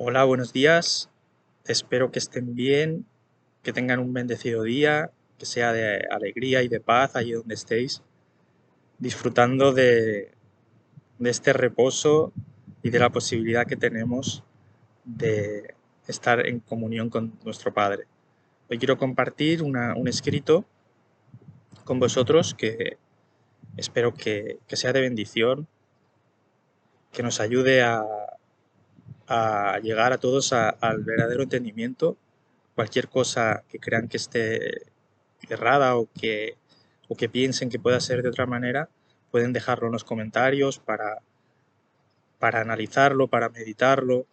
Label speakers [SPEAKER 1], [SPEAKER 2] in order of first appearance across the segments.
[SPEAKER 1] Hola, buenos días. Espero que estén bien, que tengan un bendecido día, que sea de alegría y de paz allí donde estéis, disfrutando de este reposo y de la posibilidad que tenemos de estar en comunión con nuestro Padre. Hoy quiero compartir un escrito con vosotros que espero que sea de bendición, que nos ayude a llegar a todos al verdadero entendimiento. Cualquier cosa que crean que esté errada o que piensen que pueda ser de otra manera, pueden dejarlo en los comentarios para analizarlo, para meditarlo,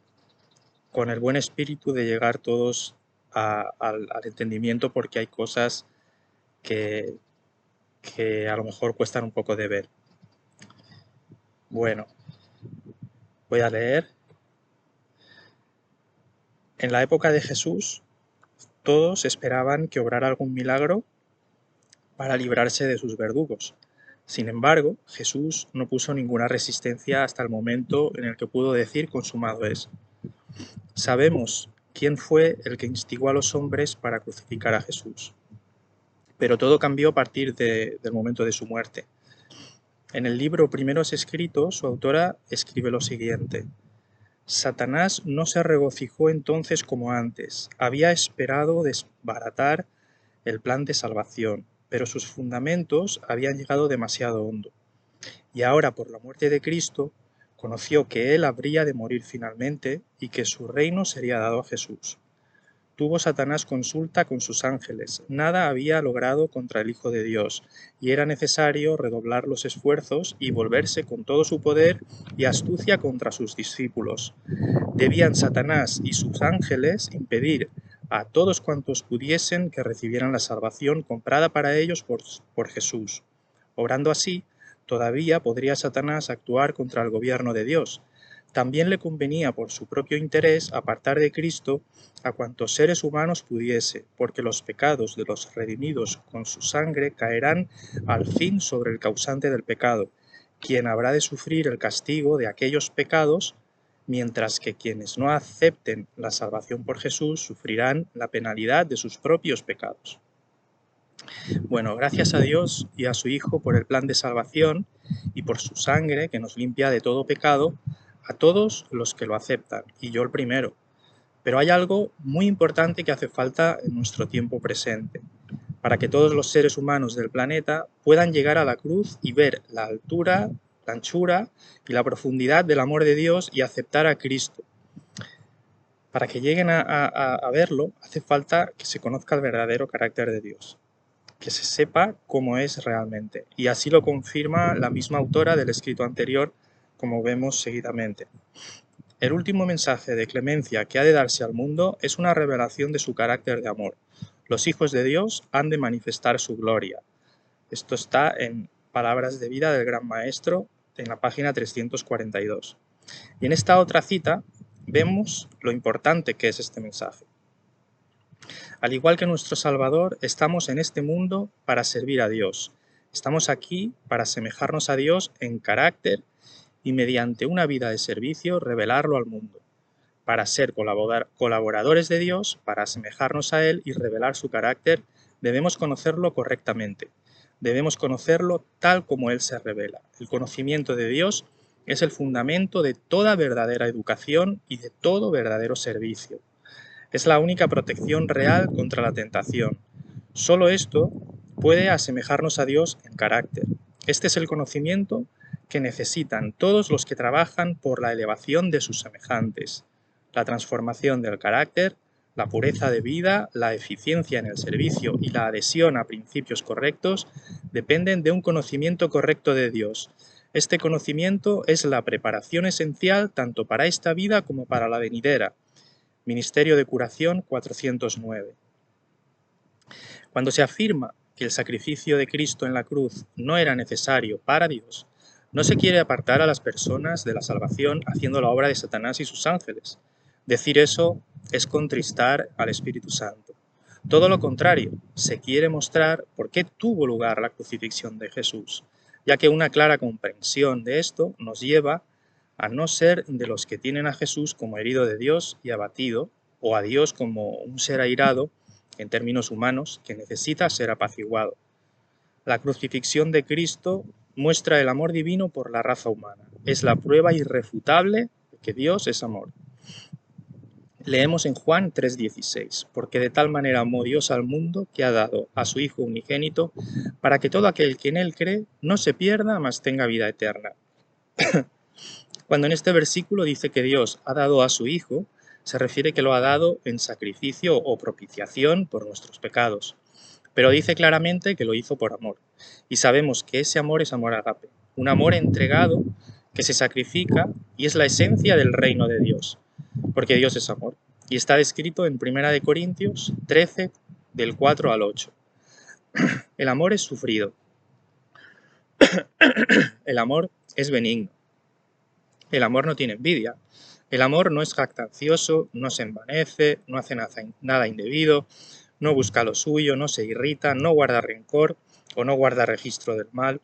[SPEAKER 1] con el buen espíritu de llegar todos al entendimiento, porque hay cosas que, que a lo mejor cuestan un poco de ver. Bueno, voy a leer. En la época de Jesús, todos esperaban que obrara algún milagro para librarse de sus verdugos. Sin embargo, Jesús no puso ninguna resistencia hasta el momento en el que pudo decir consumado es. Sabemos quién fue el que instigó a los hombres para crucificar a Jesús, pero todo cambió a partir del momento de su muerte. En el libro Primeros Escritos, su autora escribe lo siguiente: Satanás no se regocijó entonces como antes, había esperado desbaratar el plan de salvación, pero sus fundamentos habían llegado demasiado hondo. Y ahora, por la muerte de Cristo, conoció que él habría de morir finalmente y que su reino sería dado a Jesús. Tuvo Satanás consulta con sus ángeles, nada había logrado contra el Hijo de Dios, y era necesario redoblar los esfuerzos y volverse con todo su poder y astucia contra sus discípulos. Debían Satanás y sus ángeles impedir a todos cuantos pudiesen que recibieran la salvación comprada para ellos por Jesús. Obrando así, todavía podría Satanás actuar contra el gobierno de Dios. También le convenía por su propio interés apartar de Cristo a cuantos seres humanos pudiese, porque los pecados de los redimidos con su sangre caerán al fin sobre el causante del pecado, quien habrá de sufrir el castigo de aquellos pecados, mientras que quienes no acepten la salvación por Jesús sufrirán la penalidad de sus propios pecados. Bueno, gracias a Dios y a su Hijo por el plan de salvación y por su sangre que nos limpia de todo pecado a todos los que lo aceptan, y yo el primero. Pero hay algo muy importante que hace falta en nuestro tiempo presente, para que todos los seres humanos del planeta puedan llegar a la cruz y ver la altura, la anchura y la profundidad del amor de Dios y aceptar a Cristo. Para que lleguen a verlo, hace falta que se conozca el verdadero carácter de Dios, que se sepa cómo es realmente. Y así lo confirma la misma autora del escrito anterior, como vemos seguidamente. El último mensaje de clemencia que ha de darse al mundo es una revelación de su carácter de amor. Los hijos de Dios han de manifestar su gloria. Esto está en Palabras de Vida del Gran Maestro, en la página 342. Y en esta otra cita vemos lo importante que es este mensaje. Al igual que nuestro Salvador, estamos en este mundo para servir a Dios. Estamos aquí para asemejarnos a Dios en carácter y mediante una vida de servicio revelarlo al mundo. Para ser colaboradores de Dios, para asemejarnos a Él y revelar su carácter, debemos conocerlo correctamente. Debemos conocerlo tal como Él se revela. El conocimiento de Dios es el fundamento de toda verdadera educación y de todo verdadero servicio. Es la única protección real contra la tentación. Solo esto puede asemejarnos a Dios en carácter. Este es el conocimiento que necesitan todos los que trabajan por la elevación de sus semejantes. La transformación del carácter, la pureza de vida, la eficiencia en el servicio y la adhesión a principios correctos dependen de un conocimiento correcto de Dios. Este conocimiento es la preparación esencial tanto para esta vida como para la venidera. Ministerio de Curación 409. Cuando se afirma que el sacrificio de Cristo en la cruz no era necesario para Dios, no se quiere apartar a las personas de la salvación haciendo la obra de Satanás y sus ángeles. Decir eso es contristar al Espíritu Santo. Todo lo contrario, se quiere mostrar por qué tuvo lugar la crucifixión de Jesús, ya que una clara comprensión de esto nos lleva a no ser de los que tienen a Jesús como herido de Dios y abatido, o a Dios como un ser airado, en términos humanos, que necesita ser apaciguado. La crucifixión de Cristo muestra el amor divino por la raza humana. Es la prueba irrefutable de que Dios es amor. Leemos en Juan 3:16, porque de tal manera amó Dios al mundo que ha dado a su Hijo unigénito, para que todo aquel que en él cree no se pierda, mas tenga vida eterna. Cuando en este versículo dice que Dios ha dado a su Hijo, se refiere que lo ha dado en sacrificio o propiciación por nuestros pecados. Pero dice claramente que lo hizo por amor. Y sabemos que ese amor es amor ágape, un amor entregado que se sacrifica y es la esencia del reino de Dios, porque Dios es amor. Y está descrito en 1 Corintios 13, del 4 al 8. El amor es sufrido. El amor es benigno. El amor no tiene envidia. El amor no es jactancioso, no se envanece, no hace nada indebido, no busca lo suyo, no se irrita, no guarda rencor o no guarda registro del mal,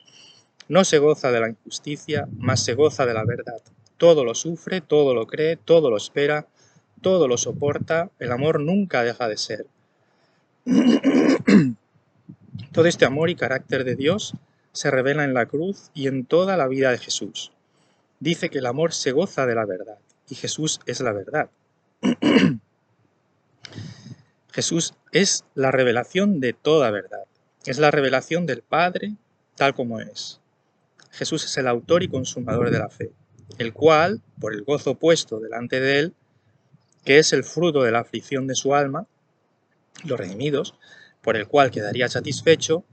[SPEAKER 1] no se goza de la injusticia, mas se goza de la verdad. Todo lo sufre, todo lo cree, todo lo espera, todo lo soporta. El amor nunca deja de ser. Todo este amor y carácter de Dios se revela en la cruz y en toda la vida de Jesús. Dice que el amor se goza de la verdad, y Jesús es la verdad. Jesús es la revelación de toda verdad. Es la revelación del Padre tal como es. Jesús es el autor y consumador de la fe, el cual, por el gozo puesto delante de él, que es el fruto de la aflicción de su alma, los redimidos, por el cual quedaría satisfecho,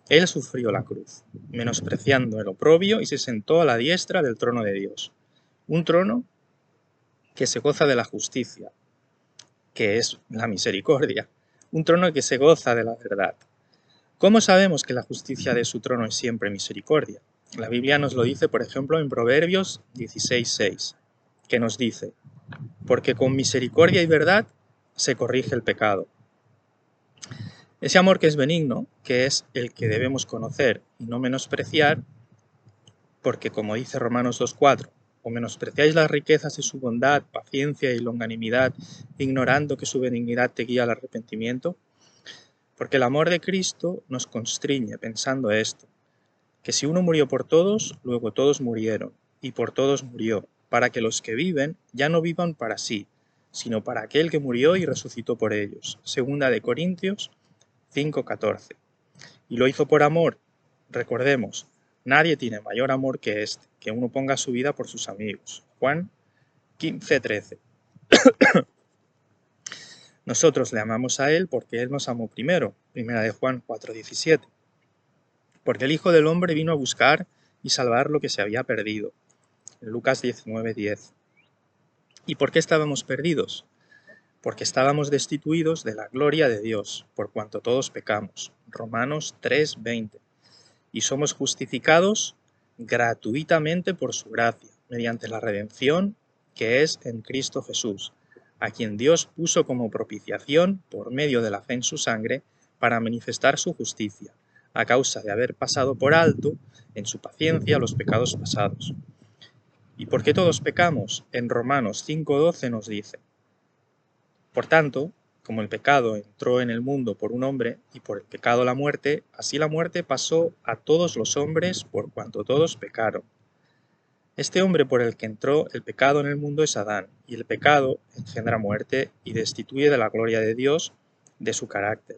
[SPEAKER 1] él sufrió la cruz, menospreciando el oprobio, y se sentó a la diestra del trono de Dios. Un trono que se goza de la justicia, que es la misericordia. Un trono que se goza de la verdad. ¿Cómo sabemos que la justicia de su trono es siempre misericordia? La Biblia nos lo dice, por ejemplo, en Proverbios 16:6, que nos dice: porque con misericordia y verdad se corrige el pecado. Ese amor que es benigno, que es el que debemos conocer y no menospreciar, porque como dice Romanos 2:4, o menospreciáis las riquezas de su bondad, paciencia y longanimidad, ignorando que su benignidad te guía al arrepentimiento. Porque el amor de Cristo nos constriñe pensando esto, que si uno murió por todos, luego todos murieron, y por todos murió, para que los que viven ya no vivan para sí, sino para aquel que murió y resucitó por ellos. 2 Corintios 5:14. Y lo hizo por amor. Recordemos, nadie tiene mayor amor que este, que uno ponga su vida por sus amigos. Juan 15:13. Nosotros le amamos a él porque él nos amó primero. 1 Juan 4:17. Porque el Hijo del Hombre vino a buscar y salvar lo que se había perdido. Lucas 19:10. ¿Y por qué estábamos perdidos? Porque estábamos destituidos de la gloria de Dios, por cuanto todos pecamos. Romanos 3:20. Y somos justificados gratuitamente por su gracia, mediante la redención que es en Cristo Jesús, a quien Dios puso como propiciación por medio de la fe en su sangre, para manifestar su justicia, a causa de haber pasado por alto en su paciencia los pecados pasados. ¿Y por qué todos pecamos? En Romanos 5:12 nos dice: por tanto, como el pecado entró en el mundo por un hombre, y por el pecado la muerte, así la muerte pasó a todos los hombres por cuanto todos pecaron. Este hombre por el que entró el pecado en el mundo es Adán, y el pecado engendra muerte y destituye de la gloria de Dios, de su carácter.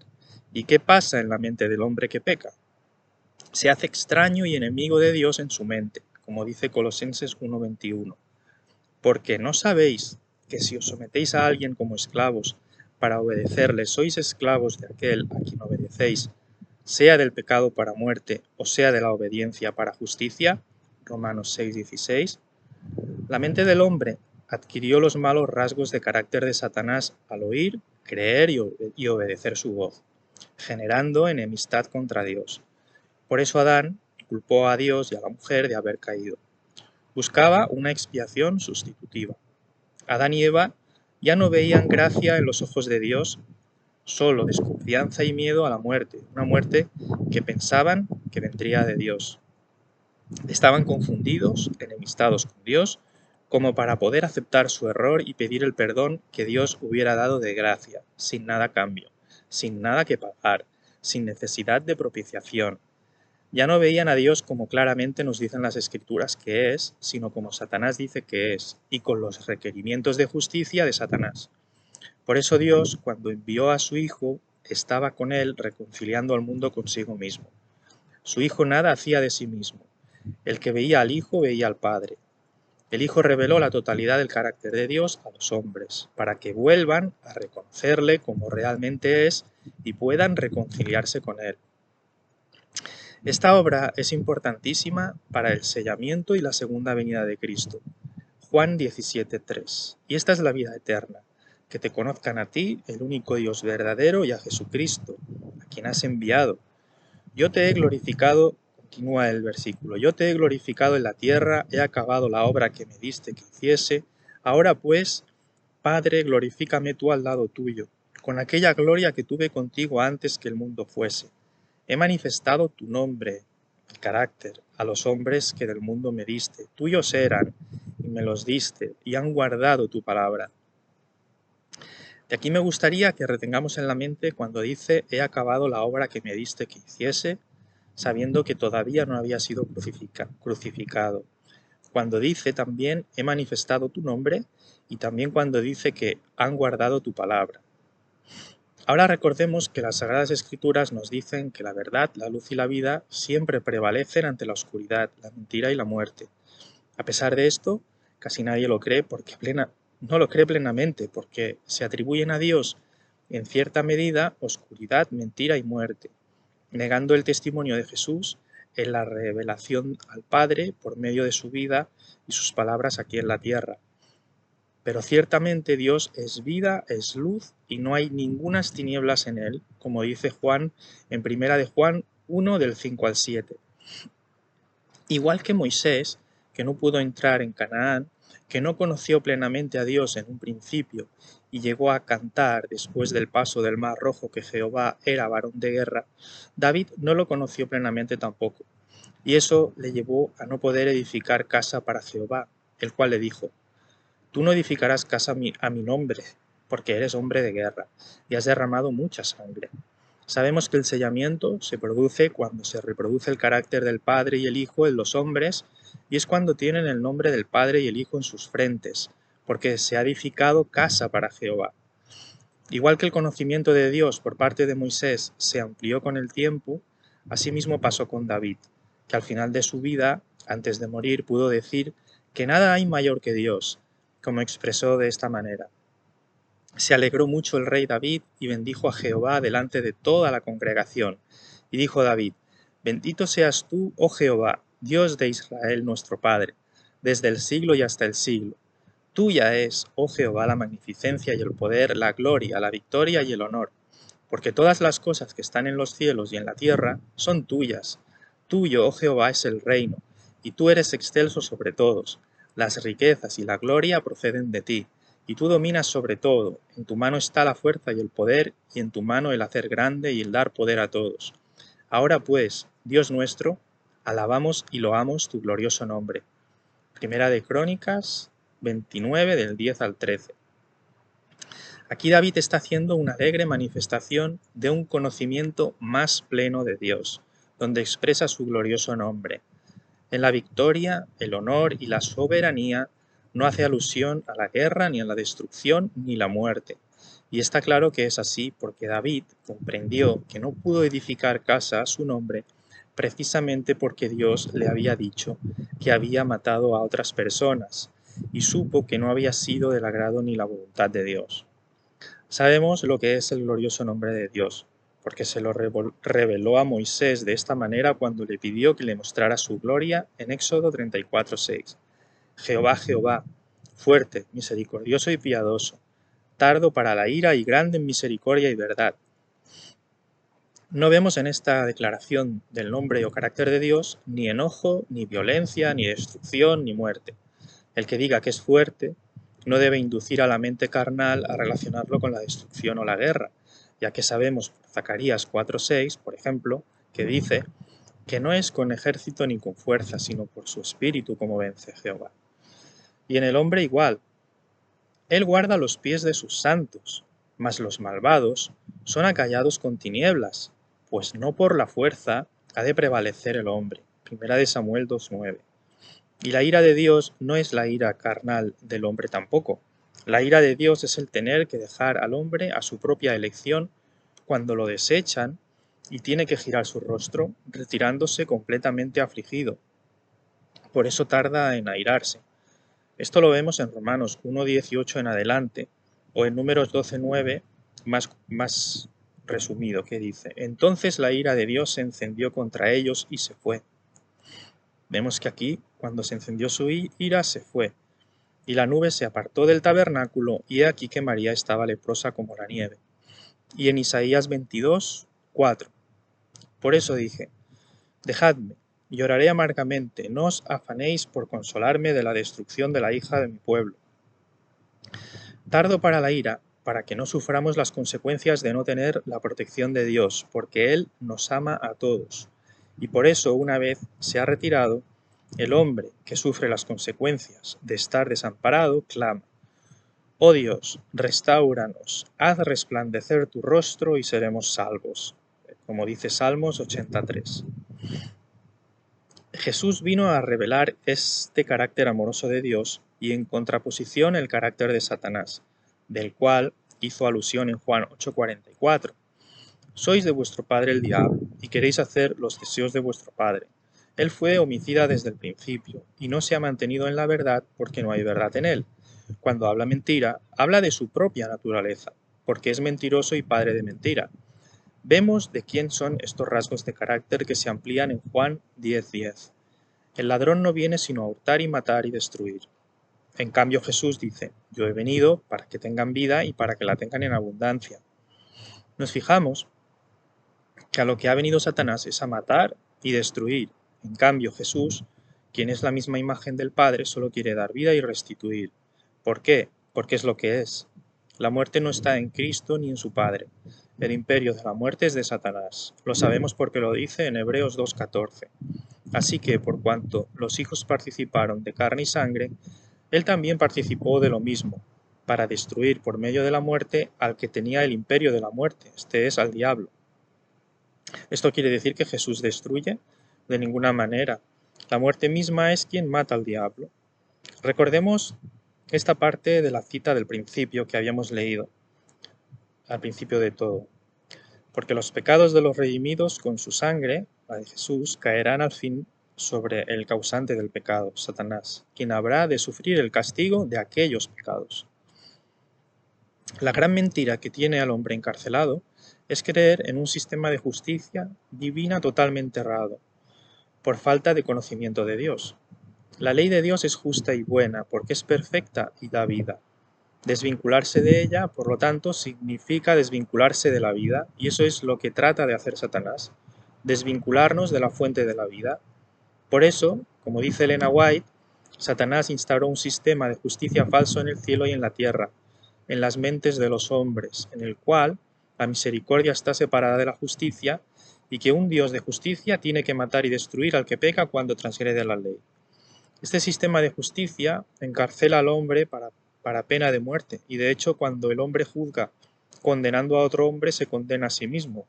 [SPEAKER 1] ¿Y qué pasa en la mente del hombre que peca? Se hace extraño y enemigo de Dios en su mente, como dice Colosenses 1:21. Porque no sabéis que si os sometéis a alguien como esclavos para obedecerle, sois esclavos de aquel a quien obedecéis, sea del pecado para muerte o sea de la obediencia para justicia. Romanos 6:16. La mente del hombre adquirió los malos rasgos de carácter de Satanás al oír, creer y obedecer su voz, generando enemistad contra Dios. Por eso Adán culpó a Dios y a la mujer de haber caído. Buscaba una expiación sustitutiva. Adán y Eva ya no veían gracia en los ojos de Dios, solo desconfianza y miedo a la muerte, una muerte que pensaban que vendría de Dios. Estaban confundidos, enemistados con Dios, como para poder aceptar su error y pedir el perdón que Dios hubiera dado de gracia, sin nada a cambio, sin nada que pagar, sin necesidad de propiciación. Ya no veían a Dios como claramente nos dicen las Escrituras que es, sino como Satanás dice que es, y con los requerimientos de justicia de Satanás. Por eso Dios, cuando envió a su Hijo, estaba con él reconciliando al mundo consigo mismo. Su Hijo nada hacía de sí mismo. El que veía al Hijo veía al Padre. El Hijo reveló la totalidad del carácter de Dios a los hombres, para que vuelvan a reconocerle como realmente es y puedan reconciliarse con él. Esta obra es importantísima para el sellamiento y la segunda venida de Cristo. Juan 17:3. Y esta es la vida eterna, que te conozcan a ti, el único Dios verdadero, y a Jesucristo, a quien has enviado. Yo te he glorificado, continúa el versículo, yo te he glorificado en la tierra, he acabado la obra que me diste que hiciese. Ahora pues, Padre, glorifícame tú al lado tuyo, con aquella gloria que tuve contigo antes que el mundo fuese. He manifestado tu nombre, el carácter, a los hombres que del mundo me diste. Tuyos eran, y me los diste, y han guardado tu palabra. De aquí me gustaría que retengamos en la mente cuando dice, he acabado la obra que me diste que hiciese, sabiendo que todavía no había sido crucificado. Cuando dice también, he manifestado tu nombre, y también cuando dice que han guardado tu palabra. Ahora recordemos que las Sagradas Escrituras nos dicen que la verdad, la luz y la vida siempre prevalecen ante la oscuridad, la mentira y la muerte. A pesar de esto, casi nadie lo cree no lo cree plenamente, porque se atribuyen a Dios, en cierta medida, oscuridad, mentira y muerte, negando el testimonio de Jesús en la revelación al Padre por medio de su vida y sus palabras aquí en la tierra. Pero ciertamente Dios es vida, es luz, y no hay ningunas tinieblas en él, como dice Juan en 1 de Juan 1 del 5 al 7. Igual que Moisés, que no pudo entrar en Canaán, que no conoció plenamente a Dios en un principio y llegó a cantar después del paso del Mar Rojo que Jehová era varón de guerra, David no lo conoció plenamente tampoco, y eso le llevó a no poder edificar casa para Jehová, el cual le dijo: Tú no edificarás casa a mi nombre, porque eres hombre de guerra, y has derramado mucha sangre. Sabemos que el sellamiento se produce cuando se reproduce el carácter del Padre y el Hijo en los hombres, y es cuando tienen el nombre del Padre y el Hijo en sus frentes, porque se ha edificado casa para Jehová. Igual que el conocimiento de Dios por parte de Moisés se amplió con el tiempo, asimismo pasó con David, que al final de su vida, antes de morir, pudo decir que nada hay mayor que Dios, como expresó de esta manera: se alegró mucho el rey David y bendijo a Jehová delante de toda la congregación. Y dijo David: Bendito seas tú, oh Jehová, Dios de Israel nuestro Padre, desde el siglo y hasta el siglo. Tuya es, oh Jehová, la magnificencia y el poder, la gloria, la victoria y el honor, porque todas las cosas que están en los cielos y en la tierra son tuyas. Tuyo, oh Jehová, es el reino, y tú eres excelso sobre todos. Las riquezas y la gloria proceden de ti, y tú dominas sobre todo. En tu mano está la fuerza y el poder, y en tu mano el hacer grande y el dar poder a todos. Ahora pues, Dios nuestro, alabamos y loamos tu glorioso nombre. Primera de Crónicas 29 del 10 al 13. Aquí David está haciendo una alegre manifestación de un conocimiento más pleno de Dios, donde expresa su glorioso nombre. En la victoria, el honor y la soberanía no hace alusión a la guerra, ni a la destrucción, ni la muerte. Y está claro que es así porque David comprendió que no pudo edificar casa a su nombre precisamente porque Dios le había dicho que había matado a otras personas, y supo que no había sido del agrado ni la voluntad de Dios. Sabemos lo que es el glorioso nombre de Dios, porque se lo reveló a Moisés de esta manera cuando le pidió que le mostrara su gloria en Éxodo 34:6. Jehová, Jehová, fuerte, misericordioso y piadoso, tardo para la ira y grande en misericordia y verdad. No vemos en esta declaración del nombre o carácter de Dios ni enojo, ni violencia, ni destrucción, ni muerte. El que diga que es fuerte no debe inducir a la mente carnal a relacionarlo con la destrucción o la guerra, ya que sabemos por Zacarías 4:6, por ejemplo, que dice que no es con ejército ni con fuerza, sino por su espíritu como vence Jehová. y en el hombre igual. Él guarda los pies de sus santos, mas los malvados son acallados con tinieblas, pues no por la fuerza ha de prevalecer el hombre. Primera de Samuel 2:9. Y la ira de Dios no es la ira carnal del hombre tampoco. La ira de Dios es el tener que dejar al hombre a su propia elección cuando lo desechan y tiene que girar su rostro, retirándose completamente afligido. Por eso tarda en airarse. Esto lo vemos en Romanos 1:18 en adelante, o en Números 12:9 más resumido, que dice: Entonces la ira de Dios se encendió contra ellos y se fue. Vemos que aquí, cuando se encendió su ira, se fue, y la nube se apartó del tabernáculo, y he aquí que María estaba leprosa como la nieve. Y en Isaías 22:4: Por eso dije: Dejadme, lloraré amargamente, no os afanéis por consolarme de la destrucción de la hija de mi pueblo. Tardo para la ira, para que no suframos las consecuencias de no tener la protección de Dios, porque Él nos ama a todos. Y por eso, una vez se ha retirado, el hombre que sufre las consecuencias de estar desamparado clama: Oh Dios, restáuranos, haz resplandecer tu rostro y seremos salvos. Como dice Salmos 83. Jesús vino a revelar este carácter amoroso de Dios y en contraposición el carácter de Satanás, del cual hizo alusión en Juan 8:44. Sois de vuestro padre el diablo, y queréis hacer los deseos de vuestro padre. Él fue homicida desde el principio, y no se ha mantenido en la verdad porque no hay verdad en él. Cuando habla mentira, habla de su propia naturaleza, porque es mentiroso y padre de mentira. Vemos de quién son estos rasgos de carácter que se amplían en Juan 10:10. El ladrón no viene sino a hurtar y matar y destruir. En cambio Jesús dice: Yo he venido para que tengan vida y para que la tengan en abundancia. Nos fijamos que a lo que ha venido Satanás es a matar y destruir. En cambio Jesús, quien es la misma imagen del Padre, solo quiere dar vida y restituir. ¿Por qué? Porque es lo que es. La muerte no está en Cristo ni en su Padre. El imperio de la muerte es de Satanás. Lo sabemos porque lo dice en Hebreos 2:14. Así que, por cuanto los hijos participaron de carne y sangre, él también participó de lo mismo, para destruir por medio de la muerte al que tenía el imperio de la muerte, este es, al diablo. ¿Esto quiere decir que Jesús destruye? De ninguna manera. La muerte misma es quien mata al diablo. Recordemos esta parte de la cita del principio que habíamos leído, al principio de todo. Porque los pecados de los redimidos con su sangre, la de Jesús, caerán al fin sobre el causante del pecado, Satanás, quien habrá de sufrir el castigo de aquellos pecados. La gran mentira que tiene al hombre encarcelado es creer en un sistema de justicia divina totalmente errado, por falta de conocimiento de Dios. La ley de Dios es justa y buena porque es perfecta y da vida. Desvincularse de ella, por lo tanto, significa desvincularse de la vida, y eso es lo que trata de hacer Satanás, desvincularnos de la fuente de la vida. Por eso, como dice Elena White, Satanás instauró un sistema de justicia falso en el cielo y en la tierra, en las mentes de los hombres, en el cual la misericordia está separada de la justicia y que un Dios de justicia tiene que matar y destruir al que peca cuando transgrede la ley. Este sistema de justicia encarcela al hombre para pena de muerte, y de hecho cuando el hombre juzga condenando a otro hombre se condena a sí mismo.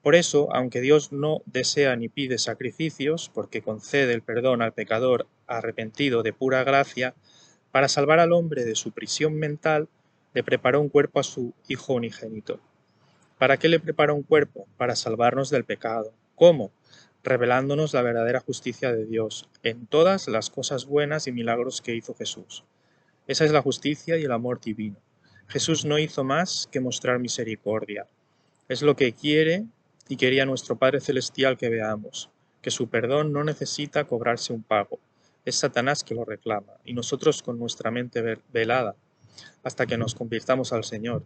[SPEAKER 1] Por eso, aunque Dios no desea ni pide sacrificios, porque concede el perdón al pecador arrepentido de pura gracia, para salvar al hombre de su prisión mental, le preparó un cuerpo a su Hijo unigénito. ¿Para qué le preparó un cuerpo? Para salvarnos del pecado. ¿Cómo? Revelándonos la verdadera justicia de Dios en todas las cosas buenas y milagros que hizo Jesús. Esa es la justicia y el amor divino. Jesús no hizo más que mostrar misericordia. Es lo que quiere y quería nuestro Padre Celestial que veamos, que su perdón no necesita cobrarse un pago. Es Satanás que lo reclama, y nosotros con nuestra mente velada, hasta que nos convirtamos al Señor.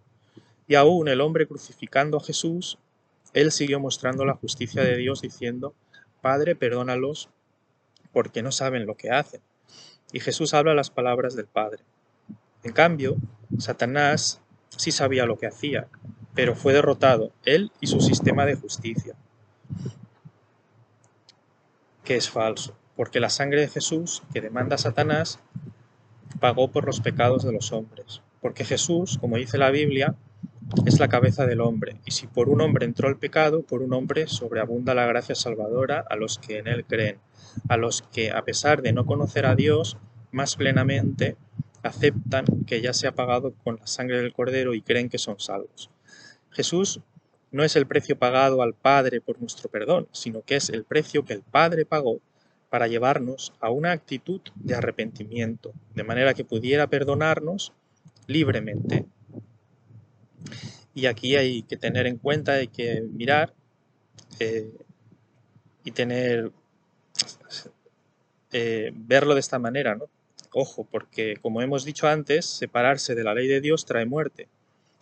[SPEAKER 1] Y aún el hombre crucificando a Jesús, él siguió mostrando la justicia de Dios diciendo: Padre, perdónalos porque no saben lo que hacen. Y Jesús habla las palabras del Padre. En cambio, Satanás sí sabía lo que hacía, pero fue derrotado, él y su sistema de justicia, que es falso, porque la sangre de Jesús, que demanda Satanás, pagó por los pecados de los hombres. Porque Jesús, como dice la Biblia, es la cabeza del hombre, y si por un hombre entró el pecado, por un hombre sobreabunda la gracia salvadora a los que en él creen, a los que, a pesar de no conocer a Dios más plenamente, aceptan que ya se ha pagado con la sangre del Cordero y creen que son salvos. Jesús no es el precio pagado al Padre por nuestro perdón, sino que es el precio que el Padre pagó para llevarnos a una actitud de arrepentimiento, de manera que pudiera perdonarnos libremente. Y aquí hay que tener en cuenta, hay que mirar y verlo de esta manera, ¿no? Ojo, porque como hemos dicho antes, separarse de la ley de Dios trae muerte.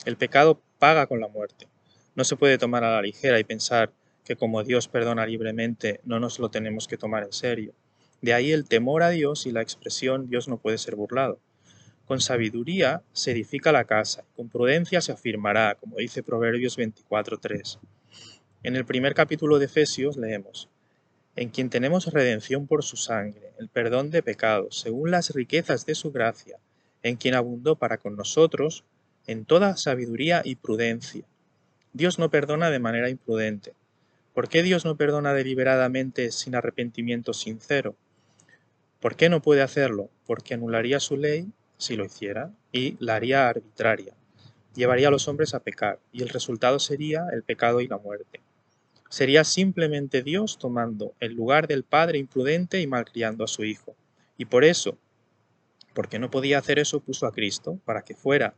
[SPEAKER 1] El pecado paga con la muerte. No se puede tomar a la ligera y pensar que como Dios perdona libremente, no nos lo tenemos que tomar en serio. De ahí el temor a Dios y la expresión Dios no puede ser burlado. Con sabiduría se edifica la casa, con prudencia se afirmará, como dice Proverbios 24:3. En el primer capítulo de Efesios leemos: en quien tenemos redención por su sangre, el perdón de pecados, según las riquezas de su gracia, en quien abundó para con nosotros en toda sabiduría y prudencia. Dios no perdona de manera imprudente. ¿Por qué Dios no perdona deliberadamente sin arrepentimiento sincero? ¿Por qué no puede hacerlo? Porque anularía su ley si lo hiciera y la haría arbitraria. Llevaría a los hombres a pecar y el resultado sería el pecado y la muerte. Sería simplemente Dios tomando el lugar del padre imprudente y malcriando a su hijo. Y por eso, porque no podía hacer eso, puso a Cristo para que fuera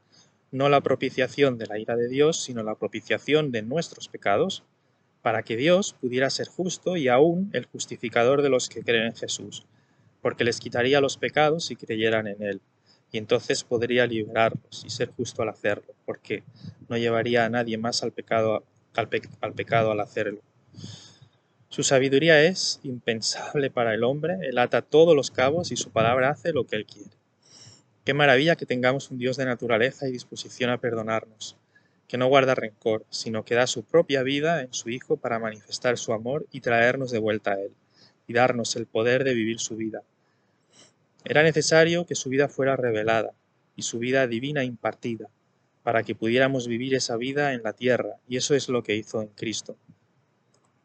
[SPEAKER 1] no la propiciación de la ira de Dios, sino la propiciación de nuestros pecados, para que Dios pudiera ser justo y aún el justificador de los que creen en Jesús, porque les quitaría los pecados si creyeran en Él, y entonces podría liberarlos y ser justo al hacerlo, porque no llevaría a nadie más al pecado al hacerlo. Su sabiduría es impensable para el hombre, Él ata todos los cabos y su palabra hace lo que Él quiere. Qué maravilla que tengamos un Dios de naturaleza y disposición a perdonarnos, que no guarda rencor, sino que da su propia vida en su Hijo para manifestar su amor y traernos de vuelta a Él, y darnos el poder de vivir su vida. Era necesario que su vida fuera revelada, y su vida divina impartida, para que pudiéramos vivir esa vida en la tierra, y eso es lo que hizo en Cristo.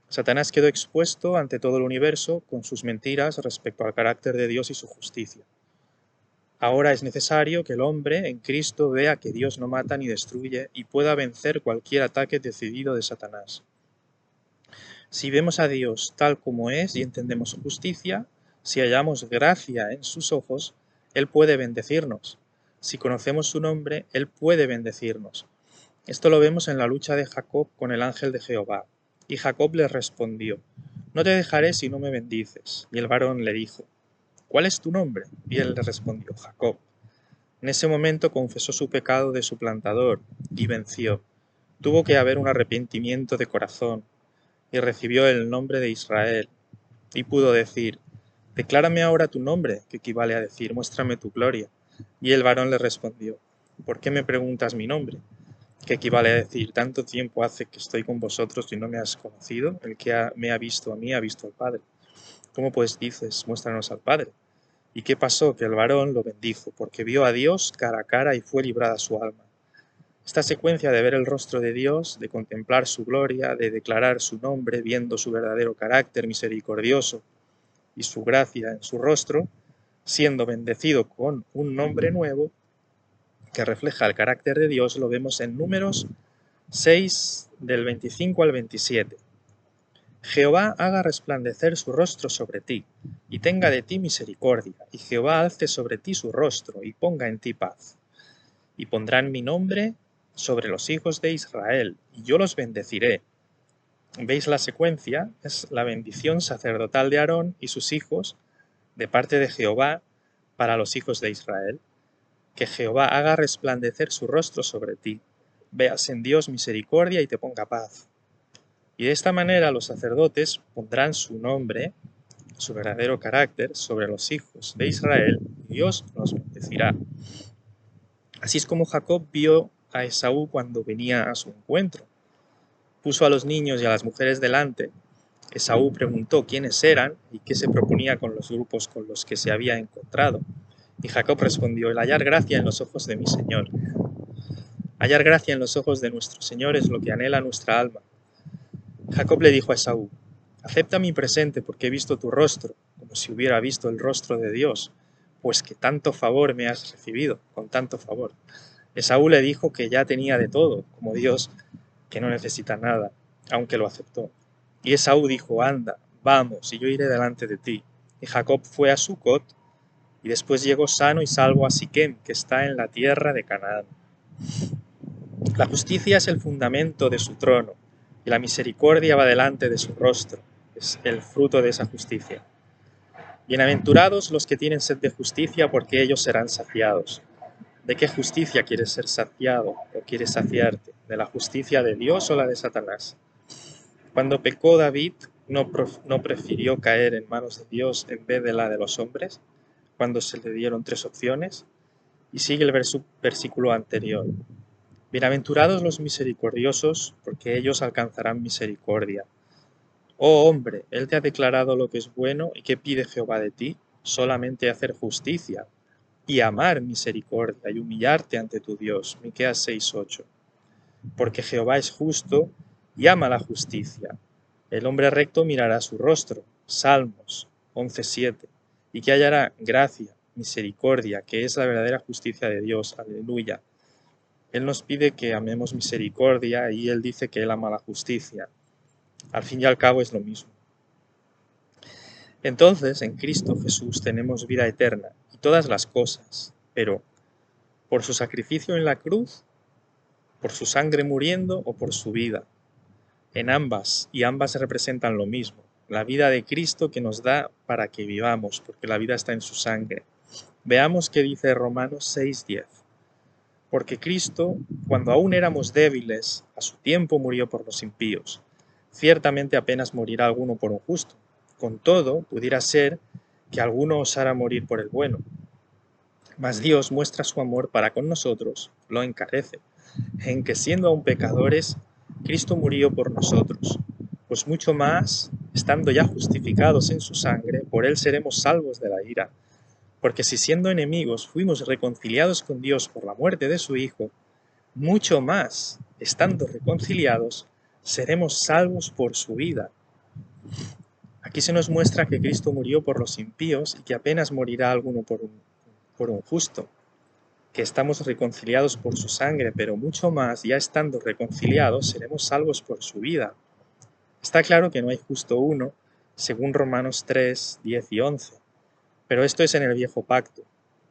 [SPEAKER 1] Satanás quedó expuesto ante todo el universo con sus mentiras respecto al carácter de Dios y su justicia. Ahora es necesario que el hombre en Cristo vea que Dios no mata ni destruye y pueda vencer cualquier ataque decidido de Satanás. Si vemos a Dios tal como es y entendemos su justicia, si hallamos gracia en sus ojos, Él puede bendecirnos. Si conocemos su nombre, Él puede bendecirnos. Esto lo vemos en la lucha de Jacob con el ángel de Jehová. Y Jacob le respondió: no te dejaré si no me bendices. Y el varón le dijo: ¿cuál es tu nombre? Y él le respondió: Jacob. En ese momento confesó su pecado de suplantador y venció. Tuvo que haber un arrepentimiento de corazón y recibió el nombre de Israel. Y pudo decir: declárame ahora tu nombre, que equivale a decir: muéstrame tu gloria. Y el varón le respondió: ¿por qué me preguntas mi nombre? Que equivale a decir: tanto tiempo hace que estoy con vosotros y no me has conocido. El que me ha visto a mí ha visto al Padre. ¿Cómo pues dices: muéstranos al Padre? ¿Y qué pasó? Que el varón lo bendijo, porque vio a Dios cara a cara y fue librada su alma. Esta secuencia de ver el rostro de Dios, de contemplar su gloria, de declarar su nombre, viendo su verdadero carácter misericordioso y su gracia en su rostro, siendo bendecido con un nombre nuevo que refleja el carácter de Dios, lo vemos en Números 6, del 25 al 27. Jehová haga resplandecer su rostro sobre ti, y tenga de ti misericordia, y Jehová alce sobre ti su rostro, y ponga en ti paz. Y pondrán mi nombre sobre los hijos de Israel, y yo los bendeciré. ¿Veis la secuencia? Es la bendición sacerdotal de Aarón y sus hijos, de parte de Jehová, para los hijos de Israel. Que Jehová haga resplandecer su rostro sobre ti, veas en Dios misericordia y te ponga paz. Y de esta manera los sacerdotes pondrán su nombre, su verdadero carácter, sobre los hijos de Israel, y Dios los bendecirá. Así es como Jacob vio a Esaú cuando venía a su encuentro. Puso a los niños y a las mujeres delante. Esaú preguntó quiénes eran y qué se proponía con los grupos con los que se había encontrado. Y Jacob respondió: el hallar gracia en los ojos de mi Señor. Hallar gracia en los ojos de nuestro Señor es lo que anhela nuestra alma. Jacob le dijo a Esaú: acepta mi presente porque he visto tu rostro, como si hubiera visto el rostro de Dios, pues que tanto favor me has recibido, con tanto favor. Esaú le dijo que ya tenía de todo, como Dios, que no necesita nada, aunque lo aceptó. Y Esaú dijo: anda, vamos, y yo iré delante de ti. Y Jacob fue a Sucot, y después llegó sano y salvo a Siquem, que está en la tierra de Canaán. La justicia es el fundamento de su trono, y la misericordia va delante de su rostro, es el fruto de esa justicia. Bienaventurados los que tienen sed de justicia, porque ellos serán saciados. ¿De qué justicia quieres ser saciado o quieres saciarte? ¿De la justicia de Dios o la de Satanás? Cuando pecó David, ¿no prefirió caer en manos de Dios en vez de la de los hombres? Cuando se le dieron 3 opciones. Y sigue el versículo anterior. Bienaventurados los misericordiosos, porque ellos alcanzarán misericordia. Oh hombre, Él te ha declarado lo que es bueno, y ¿qué pide Jehová de ti? Solamente hacer justicia, y amar misericordia, y humillarte ante tu Dios. Miqueas 6:8. Porque Jehová es justo, y ama la justicia. El hombre recto mirará su rostro. Salmos 11:7. Y que hallará gracia, misericordia, que es la verdadera justicia de Dios. Aleluya. Él nos pide que amemos misericordia y Él dice que Él ama la justicia. Al fin y al cabo es lo mismo. Entonces, en Cristo Jesús tenemos vida eterna y todas las cosas, pero ¿por su sacrificio en la cruz, por su sangre muriendo o por su vida? En ambas, y ambas representan lo mismo, la vida de Cristo que nos da para que vivamos, porque la vida está en su sangre. Veamos qué dice Romanos 6:10. Porque Cristo, cuando aún éramos débiles, a su tiempo murió por los impíos. Ciertamente apenas morirá alguno por un justo. Con todo, pudiera ser que alguno osara morir por el bueno. Mas Dios muestra su amor para con nosotros, lo encarece, en que siendo aún pecadores, Cristo murió por nosotros. Pues mucho más, estando ya justificados en su sangre, por él seremos salvos de la ira. Porque si siendo enemigos fuimos reconciliados con Dios por la muerte de su Hijo, mucho más, estando reconciliados, seremos salvos por su vida. Aquí se nos muestra que Cristo murió por los impíos y que apenas morirá alguno por un justo, que estamos reconciliados por su sangre, pero mucho más, ya estando reconciliados, seremos salvos por su vida. Está claro que no hay justo uno, según Romanos 3, 10 y 11, pero esto es en el viejo pacto.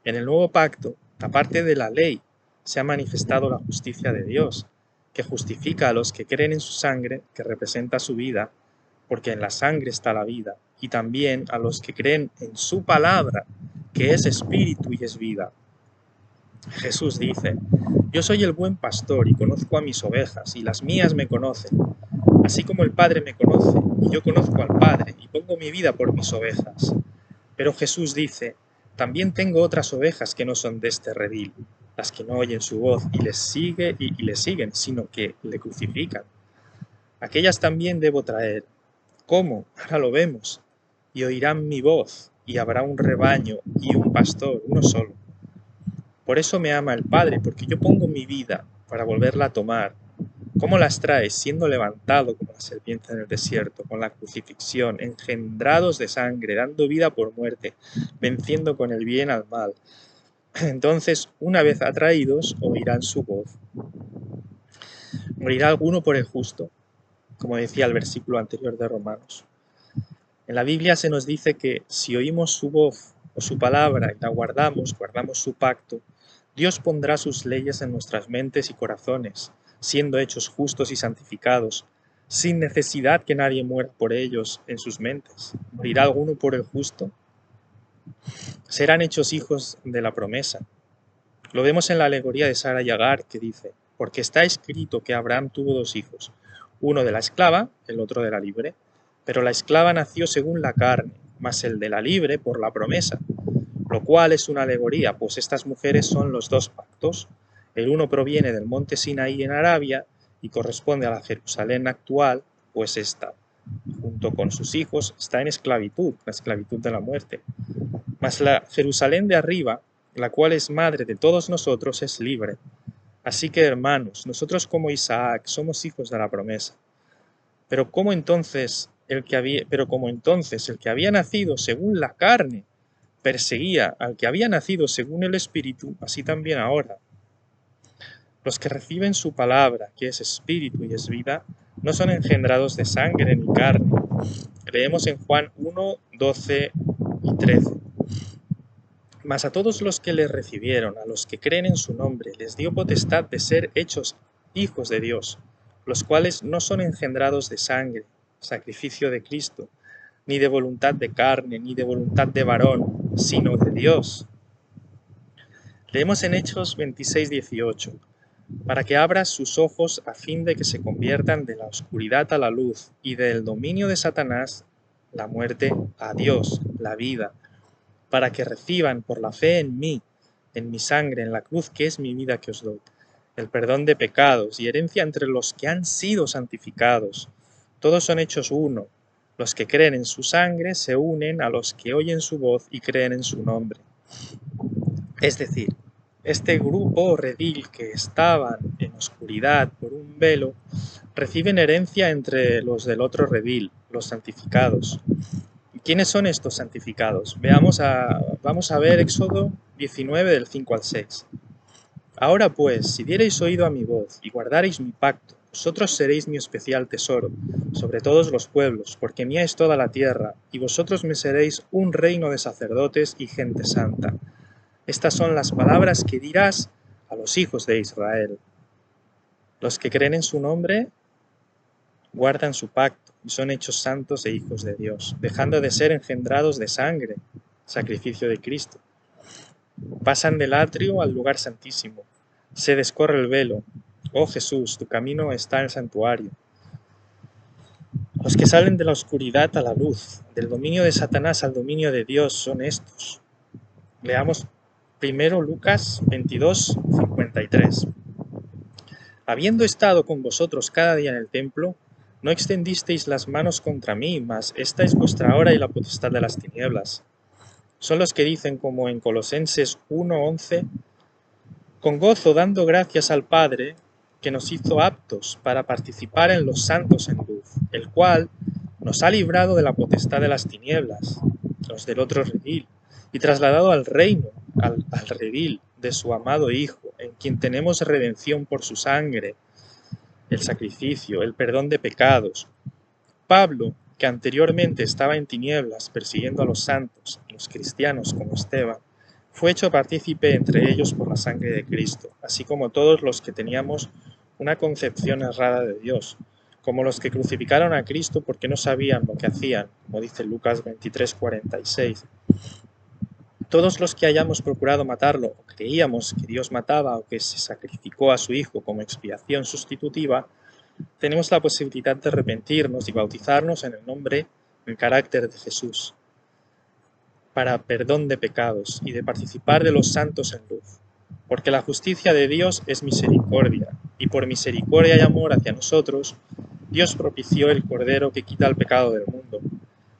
[SPEAKER 1] En el nuevo pacto, aparte de la ley, se ha manifestado la justicia de Dios, que justifica a los que creen en su sangre, que representa su vida, porque en la sangre está la vida, y también a los que creen en su palabra, que es espíritu y es vida. Jesús dice: yo soy el buen pastor y conozco a mis ovejas, y las mías me conocen, así como el Padre me conoce, y yo conozco al Padre, y pongo mi vida por mis ovejas. Pero Jesús dice: también tengo otras ovejas que no son de este redil, las que no oyen su voz y le siguen, sino que le crucifican. Aquellas también debo traer. ¿Cómo? Ahora lo vemos. Y oirán mi voz, y habrá un rebaño y un pastor, uno solo. Por eso me ama el Padre, porque yo pongo mi vida para volverla a tomar. ¿Cómo las traes? Siendo levantado como la serpiente en el desierto, con la crucifixión, engendrados de sangre, dando vida por muerte, venciendo con el bien al mal. Entonces, una vez atraídos, oirán su voz. Morirá alguno por el justo, como decía el versículo anterior de Romanos. En la Biblia se nos dice que si oímos su voz o su palabra y la guardamos su pacto, Dios pondrá sus leyes en nuestras mentes y corazones, siendo hechos justos y santificados, sin necesidad que nadie muera por ellos en sus mentes. ¿Morirá alguno por el justo? Serán hechos hijos de la promesa. Lo vemos en la alegoría de Sara y Agar, que dice: porque está escrito que Abraham tuvo 2 hijos, uno de la esclava, el otro de la libre. Pero la esclava nació según la carne, mas el de la libre por la promesa, lo cual es una alegoría, pues estas mujeres son los 2 pactos. El uno proviene del monte Sinaí en Arabia y corresponde a la Jerusalén actual, pues esta, junto con sus hijos, está en esclavitud, la esclavitud de la muerte. Mas la Jerusalén de arriba la cual es madre de todos nosotros, es libre. Así que, hermanos, nosotros como Isaac somos hijos de la promesa. Como entonces el que había nacido según la carne perseguía al que había nacido según el Espíritu, así también ahora. Los que reciben su palabra, que es espíritu y es vida, no son engendrados de sangre ni carne. Leemos en Juan 1, 12 y 13. Mas a todos los que le recibieron, a los que creen en su nombre, les dio potestad de ser hechos hijos de Dios, los cuales no son engendrados de sangre, sacrificio de Cristo, ni de voluntad de carne, ni de voluntad de varón, sino de Dios. Leemos en Hechos 26, 18. Para que abra sus ojos a fin de que se conviertan de la oscuridad a la luz y del dominio de Satanás, la muerte, a Dios, la vida, para que reciban por la fe en mí, en mi sangre, en la cruz que es mi vida que os doy, el perdón de pecados y herencia entre los que han sido santificados. Todos son hechos uno. Los que creen en su sangre se unen a los que oyen su voz y creen en su nombre. Es decir, este grupo o redil que estaban en oscuridad por un velo, reciben herencia entre los del otro redil, los santificados. ¿Quiénes son estos santificados? Vamos a ver Éxodo 19 del 5 al 6. Ahora pues, si diereis oído a mi voz y guardareis mi pacto, vosotros seréis mi especial tesoro sobre todos los pueblos, porque mía es toda la tierra, y vosotros me seréis un reino de sacerdotes y gente santa. Estas son las palabras que dirás a los hijos de Israel. Los que creen en su nombre guardan su pacto y son hechos santos e hijos de Dios, dejando de ser engendrados de sangre, sacrificio de Cristo. Pasan del atrio al lugar santísimo. Se descorre el velo. Oh Jesús, tu camino está en el santuario. Los que salen de la oscuridad a la luz, del dominio de Satanás al dominio de Dios, son estos. Leamos primero Lucas 22, 53. Habiendo estado con vosotros cada día en el templo, no extendisteis las manos contra mí, mas esta es vuestra hora y la potestad de las tinieblas. Son los que dicen, como en Colosenses 1:11, con gozo dando gracias al Padre, que nos hizo aptos para participar en los santos en luz, el cual nos ha librado de la potestad de las tinieblas, los del otro redil, y trasladado al reino, al redil de su amado Hijo, en quien tenemos redención por su sangre, el sacrificio, el perdón de pecados. Pablo, que anteriormente estaba en tinieblas persiguiendo a los santos, los cristianos como Esteban, fue hecho partícipe entre ellos por la sangre de Cristo, así como todos los que teníamos una concepción errada de Dios, como los que crucificaron a Cristo porque no sabían lo que hacían, como dice Lucas 23:46. Todos los que hayamos procurado matarlo, o creíamos que Dios mataba o que se sacrificó a su Hijo como expiación sustitutiva, tenemos la posibilidad de arrepentirnos y bautizarnos en el nombre, en el carácter de Jesús, para perdón de pecados y de participar de los santos en luz. Porque la justicia de Dios es misericordia, y por misericordia y amor hacia nosotros, Dios propició el Cordero que quita el pecado del mundo.